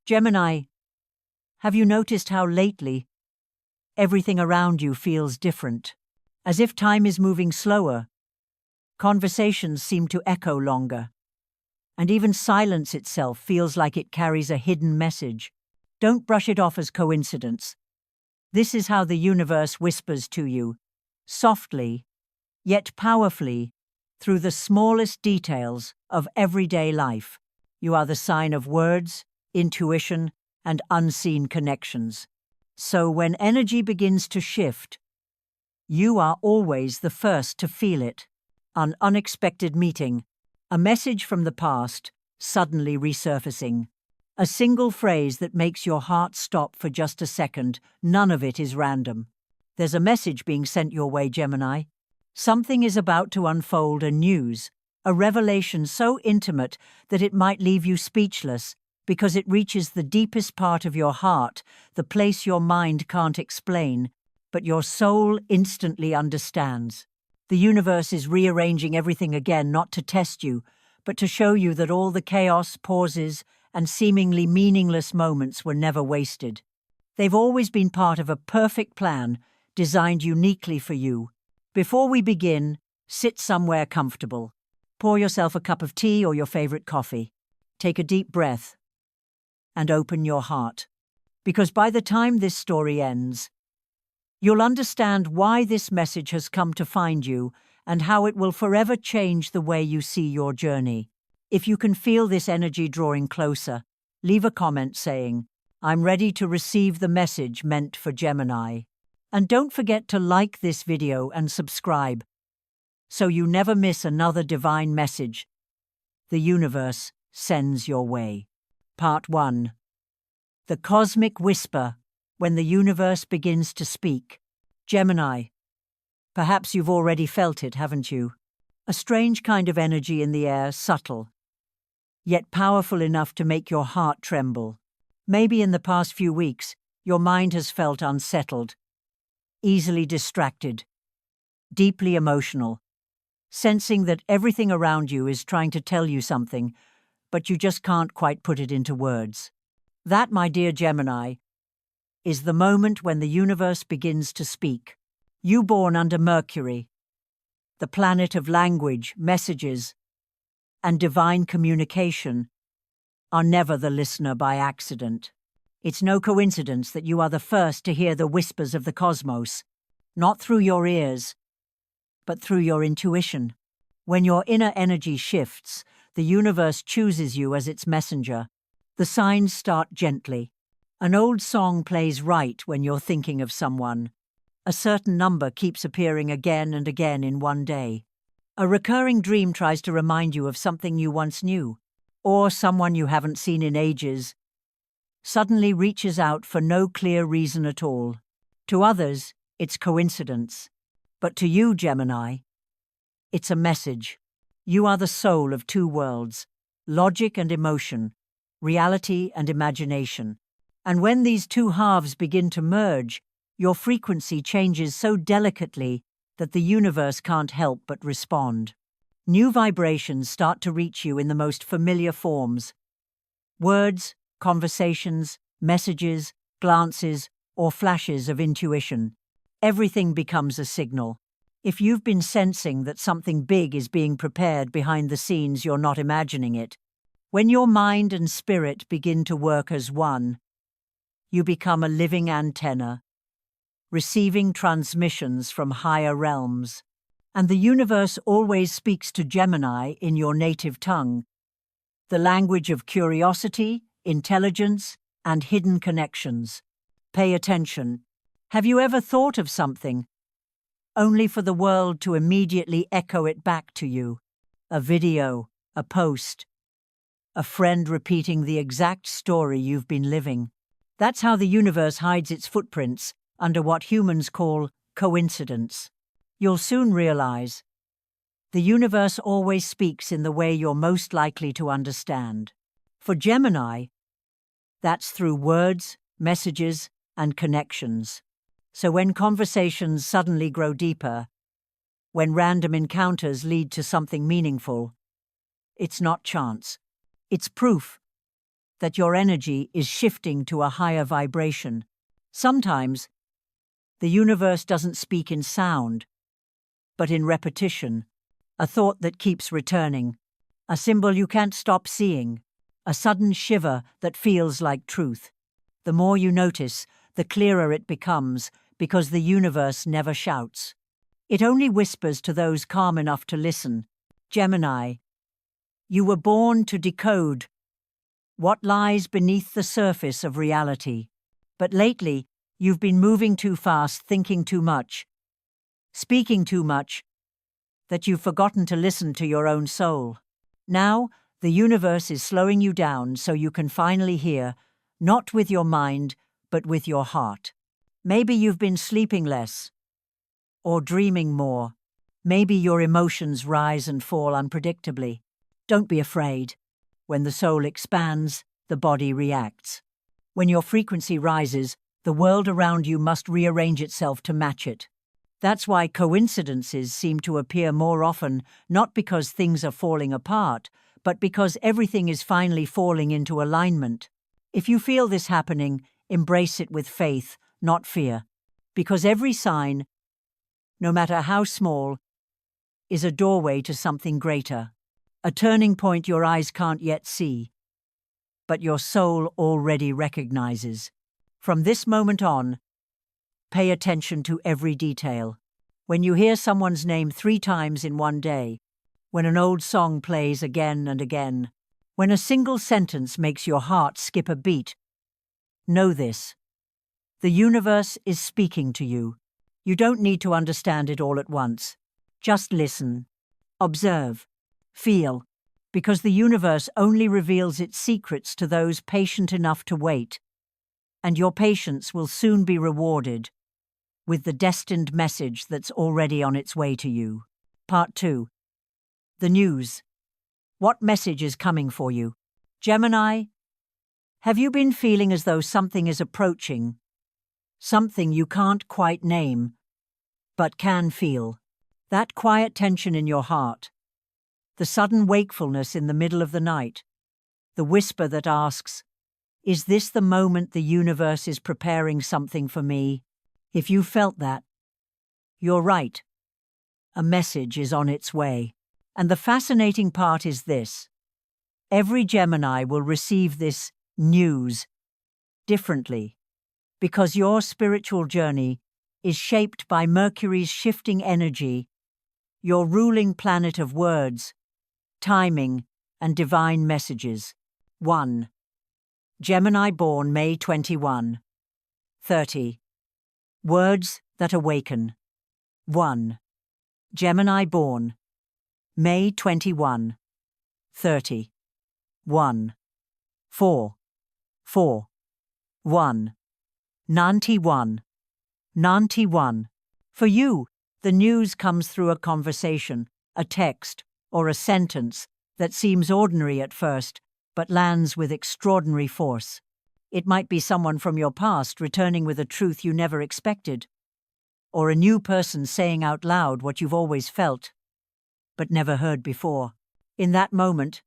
Gemini, have you noticed how lately everything around you feels different? As if time is moving slower, conversations seem to echo longer, and even silence itself feels like it carries a hidden message. Don't brush it off as coincidence. This is how the universe whispers to you, softly, yet powerfully, through the smallest details of everyday life. You are the sign of words, intuition, and unseen connections. So when energy begins to shift, you are always the first to feel it. An unexpected meeting, a message from the past, suddenly resurfacing. A single phrase that makes your heart stop for just a second. None of it is random. There's a message being sent your way, Gemini. Something is about to unfold, a news, a revelation so intimate that it might leave you speechless, because it reaches the deepest part of your heart, the place your mind can't explain, but your soul instantly understands. The universe is rearranging everything again, not to test you, but to show you that all the chaos, pauses, and seemingly meaningless moments were never wasted. They've always been part of a perfect plan, designed uniquely for you. Before we begin, sit somewhere comfortable. Pour yourself a cup of tea or your favorite coffee. Take a deep breath and open your heart. Because by the time this story ends, you'll understand why this message has come to find you and how it will forever change the way you see your journey. If you can feel this energy drawing closer, leave a comment saying, "I'm ready to receive the message meant for Gemini." And don't forget to like this video and subscribe, so you never miss another divine message the universe sends your way. Part 1. The Cosmic Whisper, when the universe begins to speak. Gemini. Perhaps you've already felt it, haven't you? A strange kind of energy in the air, subtle, yet powerful enough to make your heart tremble. Maybe in the past few weeks, your mind has felt unsettled, easily distracted, deeply emotional, sensing that everything around you is trying to tell you something, but you just can't quite put it into words. That, my dear Gemini, is the moment when the universe begins to speak. You born under Mercury, the planet of language, messages, and divine communication, are never the listener by accident. It's no coincidence that you are the first to hear the whispers of the cosmos, not through your ears, but through your intuition. When your inner energy shifts, the universe chooses you as its messenger. The signs start gently. An old song plays right when you're thinking of someone. A certain number keeps appearing again and again in one day. A recurring dream tries to remind you of something you once knew, or someone you haven't seen in ages suddenly reaches out for no clear reason at all. To others, it's coincidence. But to you, Gemini, it's a message. You are the soul of two worlds, logic and emotion, reality and imagination. And when these two halves begin to merge, your frequency changes so delicately that the universe can't help but respond. New vibrations start to reach you in the most familiar forms. Words, conversations, messages, glances, or flashes of intuition. Everything becomes a signal. If you've been sensing that something big is being prepared behind the scenes, you're not imagining it. When your mind and spirit begin to work as one, you become a living antenna, receiving transmissions from higher realms. And the universe always speaks to Gemini in your native tongue, the language of curiosity, intelligence, and hidden connections. Pay attention. Have you ever thought of something, only for the world to immediately echo it back to you? A video, a post, a friend repeating the exact story you've been living. That's how the universe hides its footprints under what humans call coincidence. You'll soon realize the universe always speaks in the way you're most likely to understand. For Gemini, that's through words, messages, and connections. So when conversations suddenly grow deeper, when random encounters lead to something meaningful, it's not chance. It's proof that your energy is shifting to a higher vibration. Sometimes, the universe doesn't speak in sound, but in repetition, a thought that keeps returning, a symbol you can't stop seeing, a sudden shiver that feels like truth. The more you notice, the clearer it becomes, because the universe never shouts. It only whispers to those calm enough to listen. Gemini, you were born to decode what lies beneath the surface of reality. But lately, you've been moving too fast, thinking too much, speaking too much, that you've forgotten to listen to your own soul. Now, the universe is slowing you down so you can finally hear, not with your mind, but with your heart. Maybe you've been sleeping less, or dreaming more. Maybe your emotions rise and fall unpredictably. Don't be afraid. When the soul expands, the body reacts. When your frequency rises, the world around you must rearrange itself to match it. That's why coincidences seem to appear more often, not because things are falling apart, but because everything is finally falling into alignment. If you feel this happening, embrace it with faith, not fear. Because every sign, no matter how small, is a doorway to something greater. A turning point your eyes can't yet see, but your soul already recognizes. From this moment on, pay attention to every detail. When you hear someone's name 3 times in one day, when an old song plays again and again, when a single sentence makes your heart skip a beat, know this. The universe is speaking to you. You don't need to understand it all at once. Just listen, observe, feel, because the universe only reveals its secrets to those patient enough to wait. And your patience will soon be rewarded with the destined message that's already on its way to you. Part 2. The news. What message is coming for you? Gemini, have you been feeling as though something is approaching? Something you can't quite name, but can feel. That quiet tension in your heart. The sudden wakefulness in the middle of the night. The whisper that asks, is this the moment the universe is preparing something for me? If you felt that, you're right. A message is on its way. And the fascinating part is this. Every Gemini will receive this news differently, because your spiritual journey is shaped by Mercury's shifting energy, your ruling planet of words, timing, and divine messages. 1. Gemini born May 21. 30. Words that awaken. 1. Gemini born May 21. 30. 1. 4. 4. 1. 91. 91. For you, the news comes through a conversation, a text, or a sentence that seems ordinary at first, but lands with extraordinary force. It might be someone from your past returning with a truth you never expected, or a new person saying out loud what you've always felt, but never heard before. In that moment,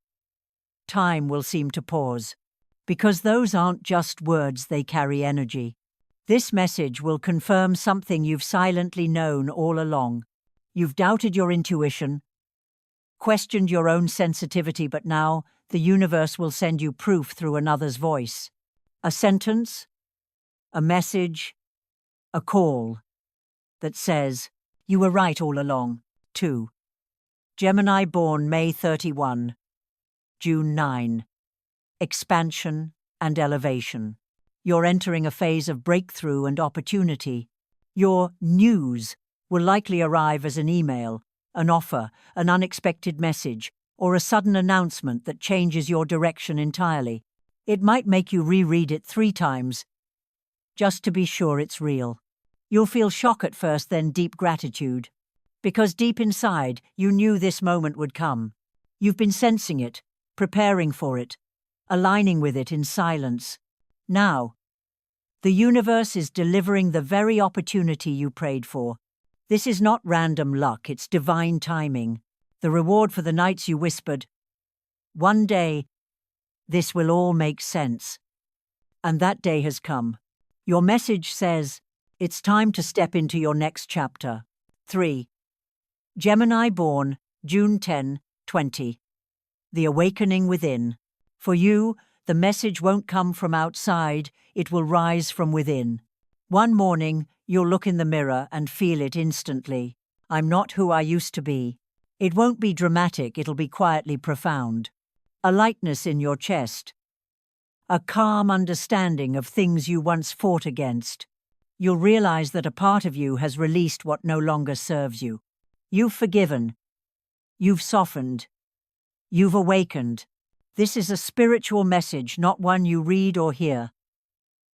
time will seem to pause, because those aren't just words, they carry energy. This message will confirm something you've silently known all along. You've doubted your intuition, questioned your own sensitivity, but now the universe will send you proof through another's voice. A sentence, a message, a call that says, you were right all along. 2. Gemini born May 31. June 9. Expansion and elevation. You're entering a phase of breakthrough and opportunity. Your news will likely arrive as an email, an offer, an unexpected message, or a sudden announcement that changes your direction entirely. It might make you reread it 3 times, just to be sure it's real. You'll feel shock at first, then deep gratitude. Because deep inside, you knew this moment would come. You've been sensing it, preparing for it, aligning with it in silence. Now, the universe is delivering the very opportunity you prayed for. This is not random luck, it's divine timing. The reward for the nights you whispered, one day, This will all make sense. And that day has come. Your message says, it's time to step into your next chapter. 3. Gemini born, June 10, 20. The awakening within. For you, the message won't come from outside, it will rise from within. One morning, you'll look in the mirror and feel it instantly. I'm not who I used to be. It won't be dramatic, it'll be quietly profound. A lightness in your chest. A calm understanding of things you once fought against. You'll realize that a part of you has released what no longer serves you. You've forgiven. You've softened. You've awakened. This is a spiritual message, not one you read or hear,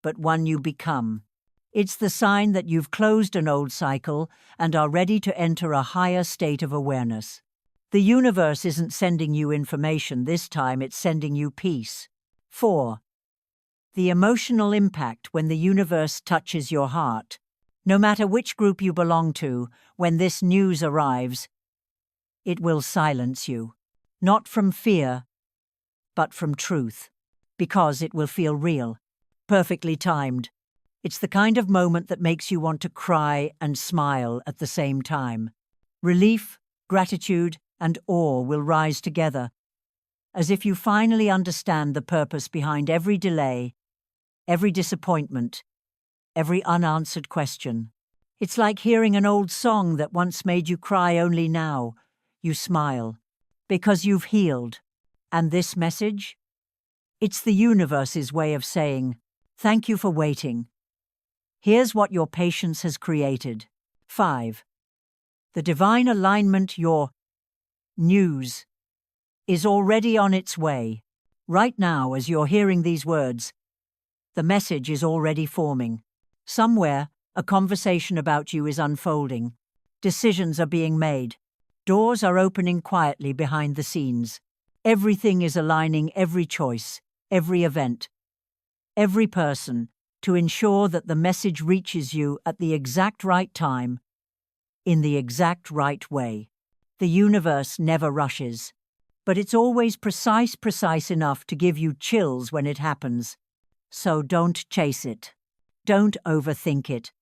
but one you become. It's the sign that you've closed an old cycle and are ready to enter a higher state of awareness. The universe isn't sending you information this time, it's sending you peace. 4. The emotional impact when the universe touches your heart. No matter which group you belong to, when this news arrives, it will silence you. Not from fear, but from truth. Because it will feel real. Perfectly timed. It's the kind of moment that makes you want to cry and smile at the same time. Relief, gratitude, and awe will rise together, as if you finally understand the purpose behind every delay, every disappointment, every unanswered question. It's like hearing an old song that once made you cry, only now you smile, because you've healed. And this message? It's the universe's way of saying, thank you for waiting. Here's what your patience has created. 5. The divine alignment, your news, is already on its way. Right now, as you're hearing these words, the message is already forming. Somewhere, a conversation about you is unfolding. Decisions are being made. Doors are opening quietly behind the scenes. Everything is aligning, every choice, every event, every person, to ensure that the message reaches you at the exact right time, in the exact right way. The universe never rushes, but it's always precise enough to give you chills when it happens. So don't chase it. Don't overthink it.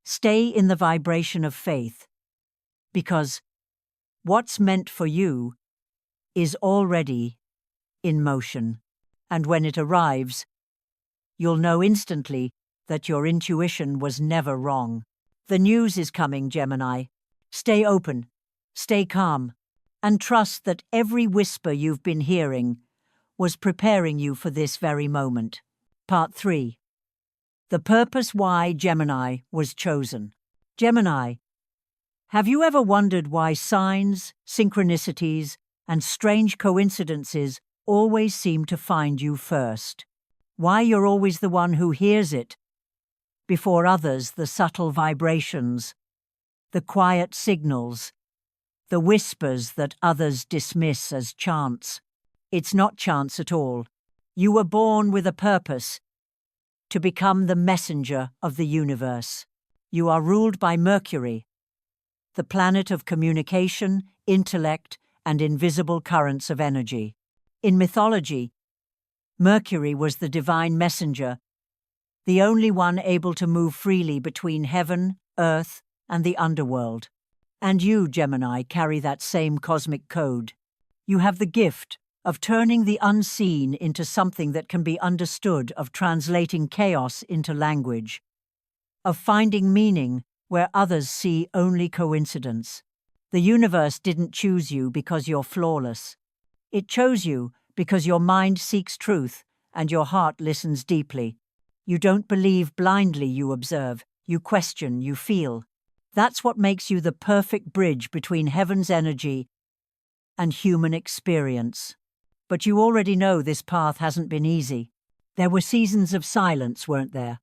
Stay in the vibration of faith, because what's meant for you is already in motion. And when it arrives, you'll know instantly that your intuition was never wrong. The news is coming, Gemini. Stay open, stay calm, and trust that every whisper you've been hearing was preparing you for this very moment. Part 3. The purpose why Gemini was chosen. Gemini, have you ever wondered why signs, synchronicities, and strange coincidences always seem to find you first? Why you're always the one who hears it before others, the subtle vibrations, the quiet signals, the whispers that others dismiss as chance. It's not chance at all. You were born with a purpose, to become the messenger of the universe. You are ruled by Mercury, the planet of communication, intellect, and invisible currents of energy. In mythology, Mercury was the divine messenger, the only one able to move freely between heaven, earth, and the underworld. And you, Gemini, carry that same cosmic code. You have the gift of turning the unseen into something that can be understood, of translating chaos into language, of finding meaning where others see only coincidence. The universe didn't choose you because you're flawless. It chose you because your mind seeks truth and your heart listens deeply. You don't believe blindly, you observe, you question, you feel. That's what makes you the perfect bridge between heaven's energy and human experience. But you already know this path hasn't been easy. There were seasons of silence, weren't there?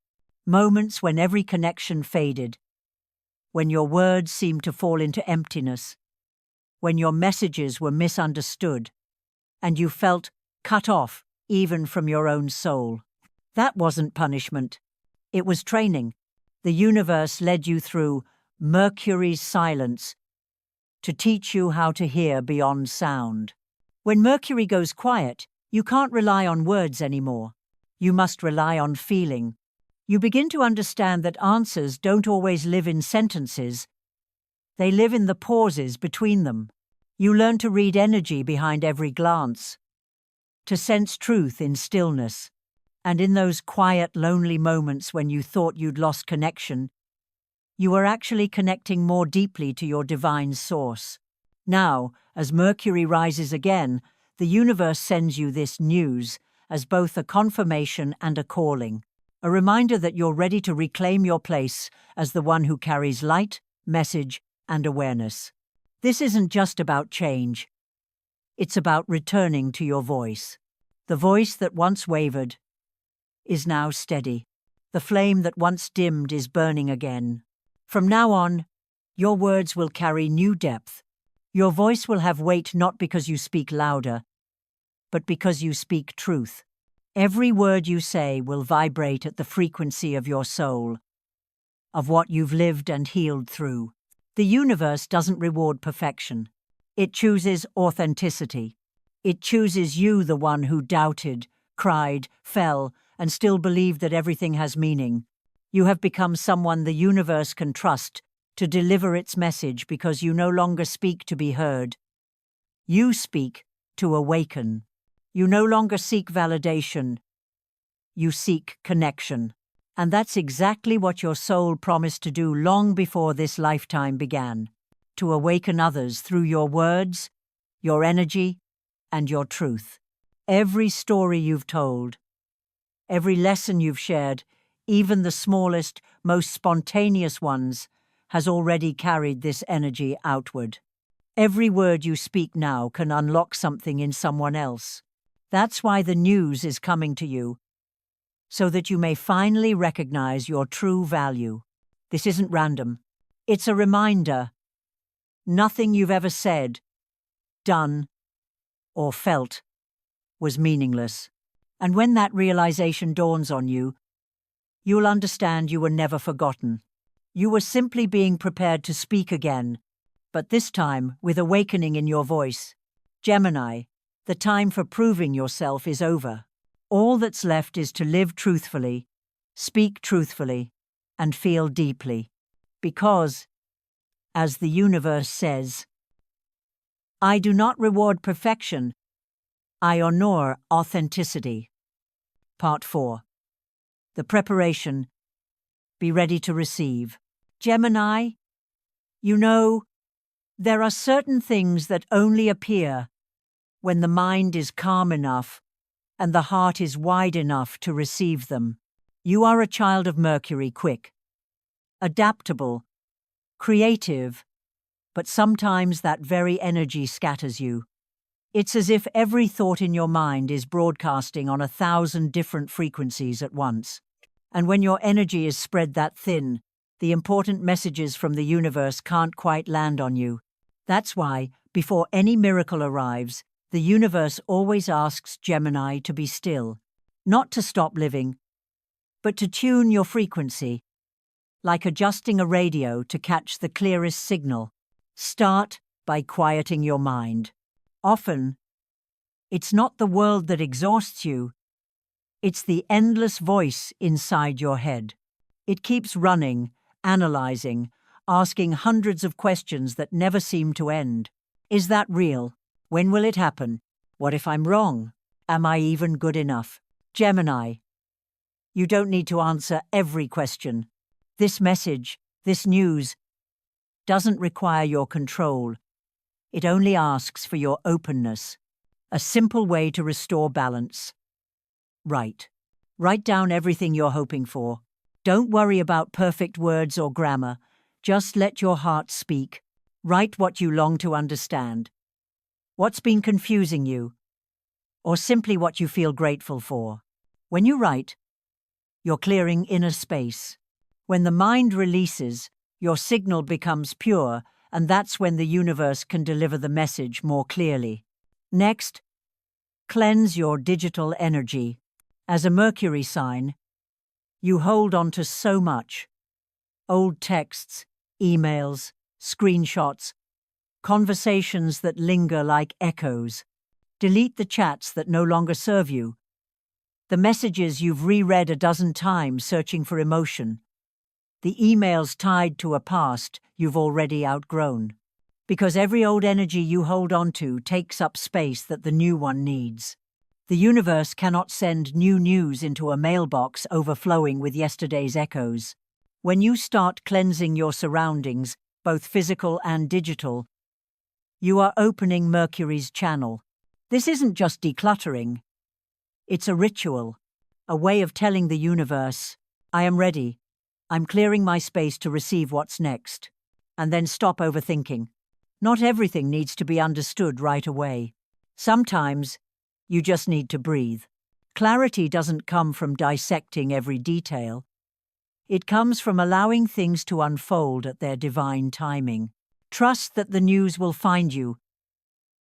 Moments when every connection faded, when your words seemed to fall into emptiness, when your messages were misunderstood, and you felt cut off even from your own soul. That wasn't punishment. It was training. The universe led you through Mercury's silence to teach you how to hear beyond sound. When Mercury goes quiet, You can't rely on words anymore. You must rely on feeling. You begin to understand that answers don't always live in sentences. They live in the pauses between them. You learn to read energy behind every glance, to sense truth in stillness, and in those quiet, lonely moments when you thought you'd lost connection, you are actually connecting more deeply to your divine source. Now, as Mercury rises again, the universe sends you this news as both a confirmation and a calling, a reminder that you're ready to reclaim your place as the one who carries light, message, and awareness. This isn't just about change. It's about returning to your voice. The voice that once wavered is now steady. The flame that once dimmed is burning again. From now on, your words will carry new depth. Your voice will have weight not because you speak louder, but because you speak truth. Every word you say will vibrate at the frequency of your soul, of what you've lived and healed through. The universe doesn't reward perfection. It chooses authenticity. It chooses you, the one who doubted, cried, fell, and still believed that everything has meaning. You have become someone the universe can trust to deliver its message because you no longer speak to be heard. You speak to awaken. You no longer seek validation. You seek connection. And that's exactly what your soul promised to do long before this lifetime began, to awaken others through your words, your energy, and your truth. Every story you've told, every lesson you've shared, even the smallest, most spontaneous ones, has already carried this energy outward. Every word you speak now can unlock something in someone else. That's why the news is coming to you, so that you may finally recognize your true value. This isn't random. It's a reminder. Nothing you've ever said, done, or felt was meaningless. And when that realization dawns on you, you'll understand you were never forgotten. You were simply being prepared to speak again, but this time with awakening in your voice. Gemini, the time for proving yourself is over. All that's left is to live truthfully, speak truthfully, and feel deeply. Because, as the universe says, I do not reward perfection, I honor authenticity. Part 4. The preparation. Be ready to receive. Gemini, you know, there are certain things that only appear when the mind is calm enough and the heart is wide enough to receive them. You are a child of Mercury, quick, adaptable, creative, but sometimes that very energy scatters you. It's as if every thought in your mind is broadcasting on 1,000 different frequencies at once. And when your energy is spread that thin, the important messages from the universe can't quite land on you. That's why, before any miracle arrives, the universe always asks Gemini to be still, not to stop living, but to tune your frequency, like adjusting a radio to catch the clearest signal. Start by quieting your mind. Often, it's not the world that exhausts you, it's the endless voice inside your head. It keeps running, analyzing, asking hundreds of questions that never seem to end. Is that real? When will it happen? What if I'm wrong? Am I even good enough? Gemini, you don't need to answer every question. This message, this news, doesn't require your control. It only asks for your openness. A simple way to restore balance. Write. Write down everything you're hoping for. Don't worry about perfect words or grammar. Just let your heart speak. Write what you long to understand. What's been confusing you? Or simply what you feel grateful for. When you write, you're clearing inner space. When the mind releases, your signal becomes pure, and that's when the universe can deliver the message more clearly. Next, cleanse your digital energy. As a Mercury sign, you hold on to so much. Old texts, emails, screenshots, conversations that linger like echoes. Delete the chats that no longer serve you. The messages you've reread a dozen times searching for emotion. The emails tied to a past you've already outgrown. Because every old energy you hold onto takes up space that the new one needs. The universe cannot send new news into a mailbox overflowing with yesterday's echoes. When you start cleansing your surroundings, both physical and digital, you are opening Mercury's channel. This isn't just decluttering. It's a ritual, a way of telling the universe, I am ready. I'm clearing my space to receive what's next. And then stop overthinking. Not everything needs to be understood right away. Sometimes, you just need to breathe. Clarity doesn't come from dissecting every detail. It comes from allowing things to unfold at their divine timing. Trust that the news will find you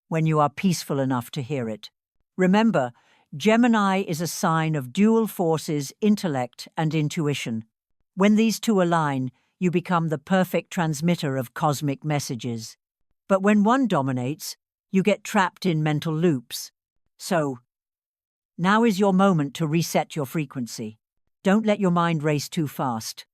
when you are peaceful enough to hear it. Remember, Gemini is a sign of dual forces, intellect and intuition. When these two align, you become the perfect transmitter of cosmic messages. But when one dominates, you get trapped in mental loops. So, now is your moment to reset your frequency. Don't let your mind race too fast.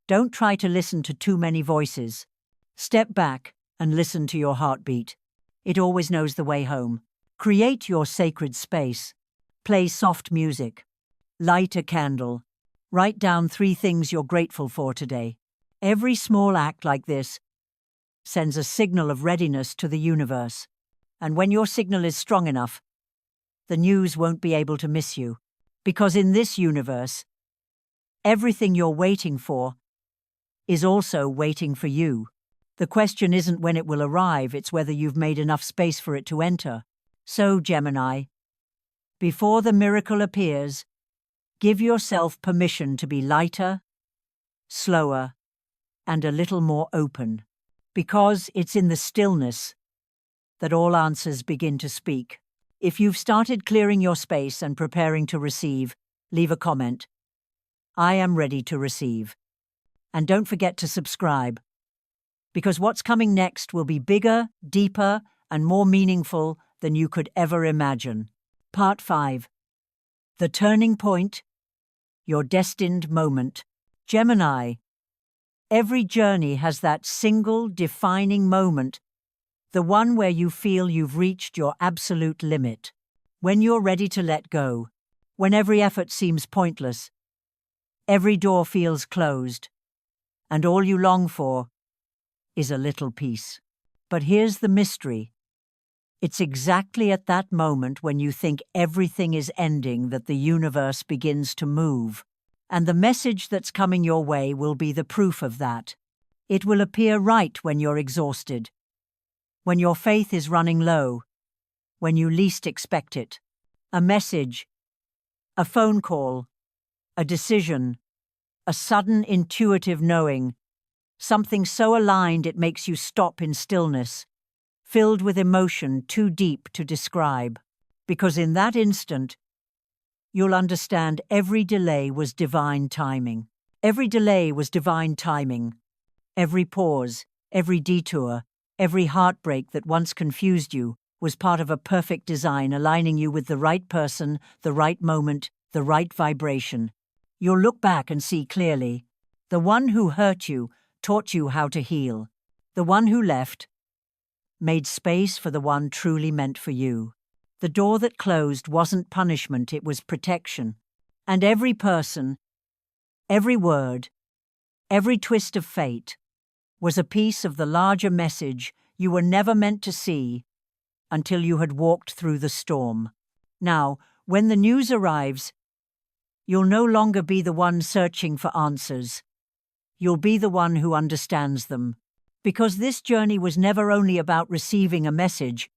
Don't try to listen to too many voices. Step back and listen to your heartbeat. It always knows the way home. Create your sacred space. Play soft music. Light a candle. Write down 3 things you're grateful for today. Every small act like this sends a signal of readiness to the universe. And when your signal is strong enough, the news won't be able to miss you. Because in this universe, everything you're waiting for is also waiting for you. The question isn't when it will arrive, it's whether you've made enough space for it to enter. So, Gemini, before the miracle appears, give yourself permission to be lighter, slower, and a little more open. Because it's in the stillness that all answers begin to speak. If you've started clearing your space and preparing to receive, leave a comment. I am ready to receive. And don't forget to subscribe. Because what's coming next will be bigger, deeper, and more meaningful than you could ever imagine. Part 5. The Turning Point. Your Destined Moment. Gemini. Every journey has that single defining moment, the one where you feel you've reached your absolute limit. When you're ready to let go. When every effort seems pointless. Every door feels closed. And all you long for is a little peace. But here's the mystery. It's exactly at that moment when you think everything is ending that the universe begins to move. And the message that's coming your way will be the proof of that. It will appear right when you're exhausted, when your faith is running low, when you least expect it. A message, a phone call, a decision, a sudden intuitive knowing, something so aligned it makes you stop in stillness, filled with emotion too deep to describe. Because in that instant, you'll understand every delay was divine timing. Every delay was divine timing. Every pause, every detour, every heartbreak that once confused you was part of a perfect design aligning you with the right person, the right moment, the right vibration. You'll look back and see clearly. The one who hurt you taught you how to heal. The one who left made space for the one truly meant for you. The door that closed wasn't punishment, it was protection. And every person, every word, every twist of fate was a piece of the larger message you were never meant to see until you had walked through the storm. Now, when the news arrives, you'll no longer be the one searching for answers. You'll be the one who understands them. Because this journey was never only about receiving a message,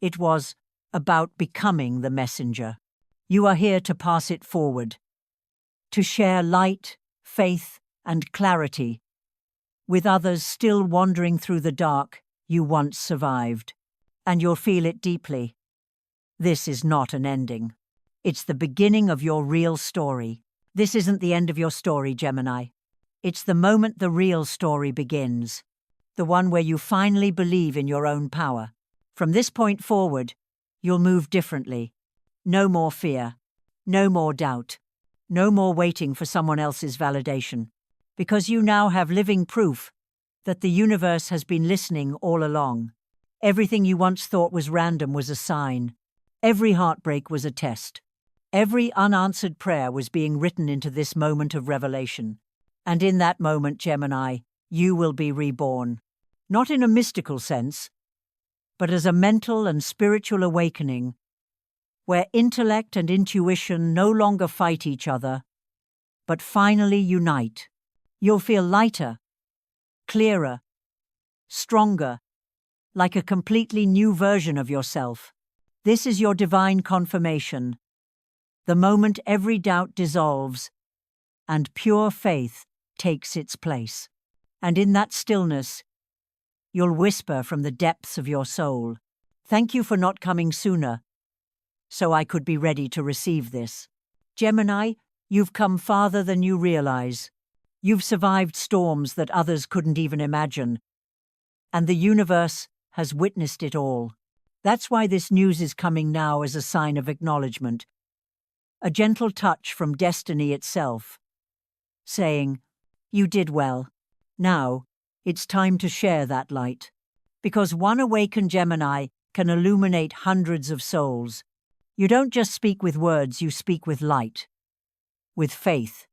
it was about becoming the messenger. You are here to pass it forward, to share light, faith, and clarity with others still wandering through the dark you once survived. And you'll feel it deeply. This is not an ending. It's the beginning of your real story. This isn't the end of your story, Gemini. It's the moment the real story begins. The one where you finally believe in your own power. From this point forward, You'll move differently. No more fear. No more doubt. No more waiting for someone else's validation. Because you now have living proof that the universe has been listening all along. Everything you once thought was random was a sign. Every heartbreak was a test. Every unanswered prayer was being written into this moment of revelation. And in that moment, Gemini, you will be reborn. Not in a mystical sense, but as a mental and spiritual awakening, where intellect and intuition no longer fight each other, but finally unite. You'll feel lighter, clearer, stronger, like a completely new version of yourself. This is your divine confirmation, the moment every doubt dissolves and pure faith takes its place. And in that stillness, you'll whisper from the depths of your soul, "Thank you for not coming sooner, so I could be ready to receive this." Gemini, you've come farther than you realize. You've survived storms that others couldn't even imagine, and the universe has witnessed it all. That's why this news is coming now as a sign of acknowledgement, a gentle touch from destiny itself, saying, "You did well. Now, it's time to share that light." Because one awakened Gemini can illuminate hundreds of souls. You don't just speak with words, you speak with light, with faith,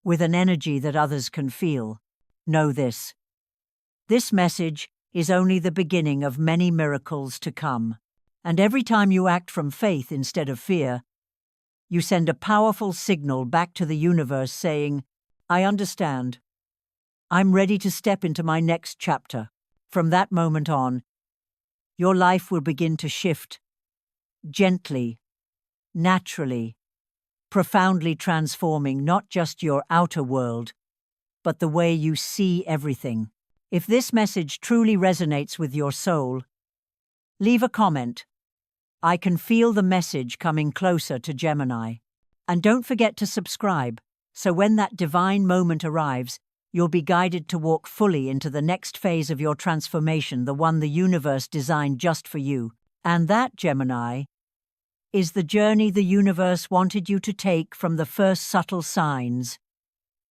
with an energy that others can feel. Know this. This message is only the beginning of many miracles to come. And every time you act from faith instead of fear, you send a powerful signal back to the universe saying, "I understand. I'm ready to step into my next chapter." From that moment on, your life will begin to shift, gently, naturally, profoundly transforming not just your outer world, but the way you see everything. If this message truly resonates with your soul, leave a comment. I can feel the message coming closer to Gemini. And don't forget to subscribe, so when that divine moment arrives, you'll be guided to walk fully into the next phase of your transformation, the one the universe designed just for you. And that, Gemini, is the journey the universe wanted you to take from the first subtle signs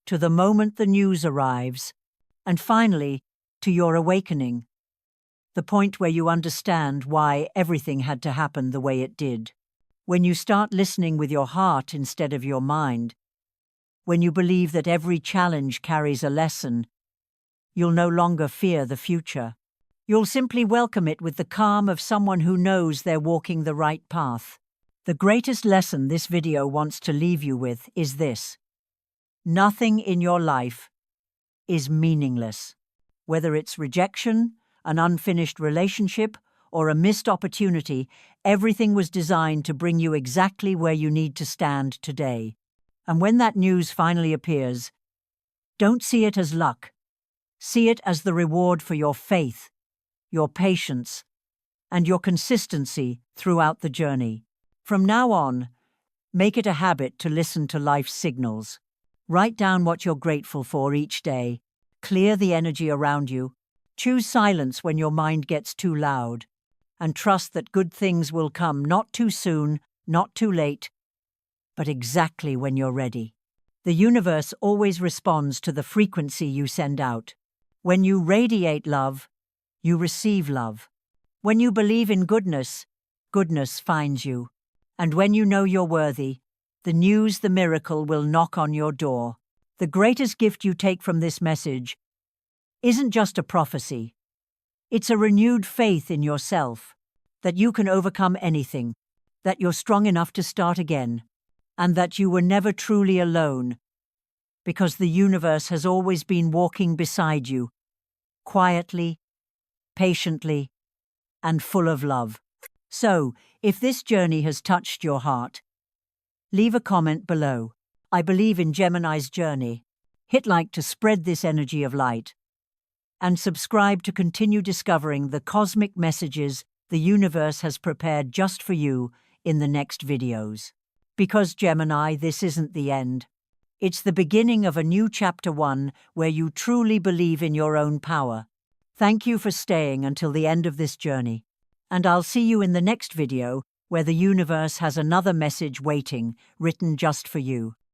to the moment the news arrives, and finally, to your awakening, the point where you understand why everything had to happen the way it did. When you start listening with your heart instead of your mind, when you believe that every challenge carries a lesson, you'll no longer fear the future. You'll simply welcome it with the calm of someone who knows they're walking the right path. The greatest lesson this video wants to leave you with is this: nothing in your life is meaningless. Whether it's rejection, an unfinished relationship, or a missed opportunity, everything was designed to bring you exactly where you need to stand today. And when that news finally appears, don't see it as luck. See it as the reward for your faith, your patience, and your consistency throughout the journey. From now on, make it a habit to listen to life's signals. Write down what you're grateful for each day. Clear the energy around you. Choose silence when your mind gets too loud. And trust that good things will come not too soon, not too late, but exactly when you're ready. The universe always responds to the frequency you send out. When you radiate love, you receive love. When you believe in goodness, goodness finds you. And when you know you're worthy, the news, the miracle will knock on your door. The greatest gift you take from this message isn't just a prophecy. It's a renewed faith in yourself, that you can overcome anything, that you're strong enough to start again, and that you were never truly alone, because the universe has always been walking beside you, quietly, patiently, and full of love. So, if this journey has touched your heart, leave a comment below. I believe in Gemini's journey. Hit like to spread this energy of light. And subscribe to continue discovering the cosmic messages the universe has prepared just for you in the next videos. Because Gemini, this isn't the end. It's the beginning of a new chapter 1 where you truly believe in your own power. Thank you for staying until the end of this journey. And I'll see you in the next video where the universe has another message waiting, written just for you.